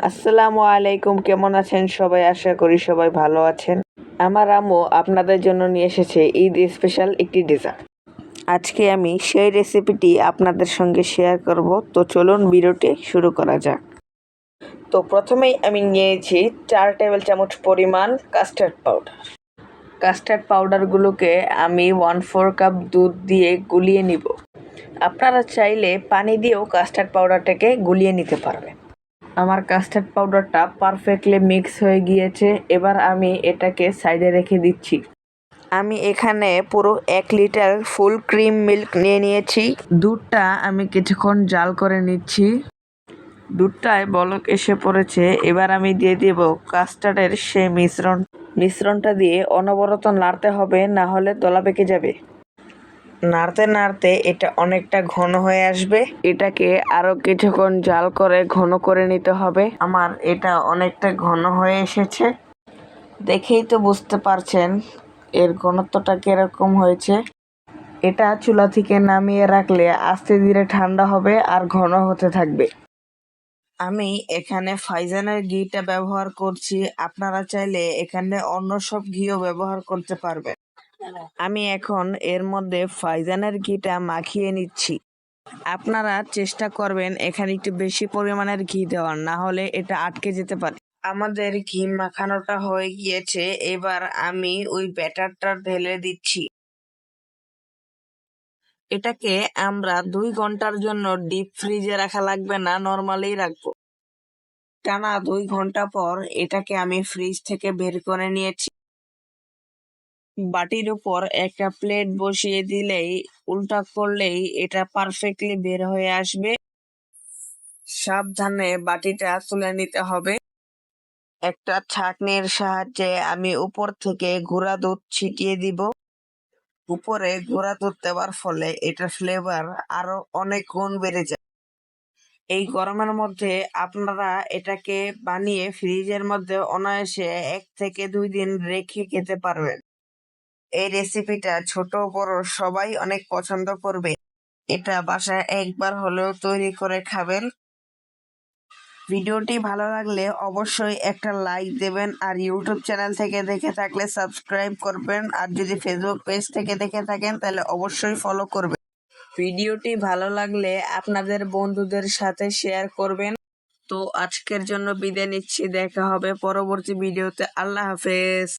আসসালামু আলাইকুম, কেমন আছেন সবাই? আশা করি সবাই ভালো আছেন। আমার আম্মু আপনাদের জন্য নিয়ে এসেছে ঈদ স্পেশাল একটি ডেজার্ট। আজকে আমি সেই রেসিপিটি আপনাদের সঙ্গে শেয়ার করব। তো চলুন ভিডিওটি শুরু করা যাক। তো প্রথমেই আমি নিয়েছি 4 টেবিল চামচ পরিমাণ কাস্টার্ড পাউডার। কাস্টার্ড পাউডারগুলোকে আমি 1/4 কাপ দুধ দিয়ে গুলিয়ে নিব। আপনারা চাইলে পানি দিয়েও কাস্টার্ড পাউডারটাকে গুলিয়ে নিতে পারবেন। আমার কাস্টার্ড পাউডারটা পারফেক্টলি মিক্স হয়ে গিয়েছে। এবার আমি এটাকে সাইডে রেখে দিচ্ছি। আমি এখানে পুরো 1 লিটার ফুল ক্রিম মিল্ক নিয়ে নিয়েছি। দুধটা আমি কিছুক্ষণ জাল করে নিচ্ছি। দুধটায় বলক এসে পড়েছে। এবার আমি দিয়ে দেব কাস্টার্ডের সেই মিশ্রণটা দিয়ে অনবরত নাড়তে হবে, না হলে দলা পেকে যাবে। নাড়তে নাড়তে এটা অনেকটা ঘন হয়ে আসবে। এটাকে আরো কিছুক্ষণ জাল করে ঘন করে নিতে হবে। আমার এটা অনেকটা ঘন হয়ে এসেছে, দেখেই তো বুঝতে পারছেন এর ঘনত্বটা কিরকম হয়েছে। এটা চুলা থেকে নামিয়ে রাখলে আস্তে ধীরে ঠান্ডা হবে আর ঘন হতে থাকবে। আমি এখানে ফাইজানের ঘিটা ব্যবহার করছি। আপনারা চাইলে এখানে অন্য সব ঘিও ব্যবহার করতে পারবেন। আমি এখন এর মধ্যে ফাইজানের ঘিটা মাখিয়ে নিচ্ছি। আপনারা চেষ্টা করবেন এখানে একটু বেশি পরিমাণের ঘি দেওয়ার, না হলে এটা আটকে যেতে পারে। আমাদের ঘি মাখানোটা হয়ে গিয়েছে। এবার আমি ওই ব্যাটারটা ঢেলে দিচ্ছি। এটাকে আমরা 2 ঘন্টার জন্য ডিপ ফ্রিজে রাখা লাগবে না, নর্মালি রাখবো। টানা 2 ঘন্টা পর এটাকে আমি ফ্রিজ থেকে বের করে নিয়েছি। বাটির উপর একটা প্লেট বসিয়ে দিলেই, উল্টা করলেই এটা পারফেক্টলি বের হয়ে আসবে। সাবধানে বাটিটা তুলে নিতে হবে। একটা ছাঁকনির সাহায্যে আমি উপর থেকে গুঁড়া দুধ ছিটিয়ে দিব। উপরে গুঁড়া দুধ দেওয়ার ফলে এটার ফ্লেভার আরো অনেক গুণ বেড়ে যায়। এই গরমের মধ্যে আপনারা এটাকে বানিয়ে ফ্রিজের মধ্যে অনায়াসে 1 থেকে 2 দিন রেখে খেতে পারবেন। এই রেসিপিটা ছোট বড় সবাই অনেক পছন্দ করবে। এটা বাসায় একবার হলেও তৈরি করে খাবেন। ভিডিওটি ভালো লাগলে অবশ্যই একটা লাইক দেবেন, আর ইউটিউব চ্যানেল থেকে দেখে থাকলে সাবস্ক্রাইব করবেন, আর যদি ফেসবুক পেজ থেকে দেখে থাকেন তাহলে অবশ্যই ফলো করবেন। ভিডিওটি ভালো লাগলে আপনাদের বন্ধুদের সাথে শেয়ার করবেন। তো আজকের জন্য বিদায় নিচ্ছি, দেখা হবে পরবর্তী ভিডিওতে। আল্লাহ হাফেজ।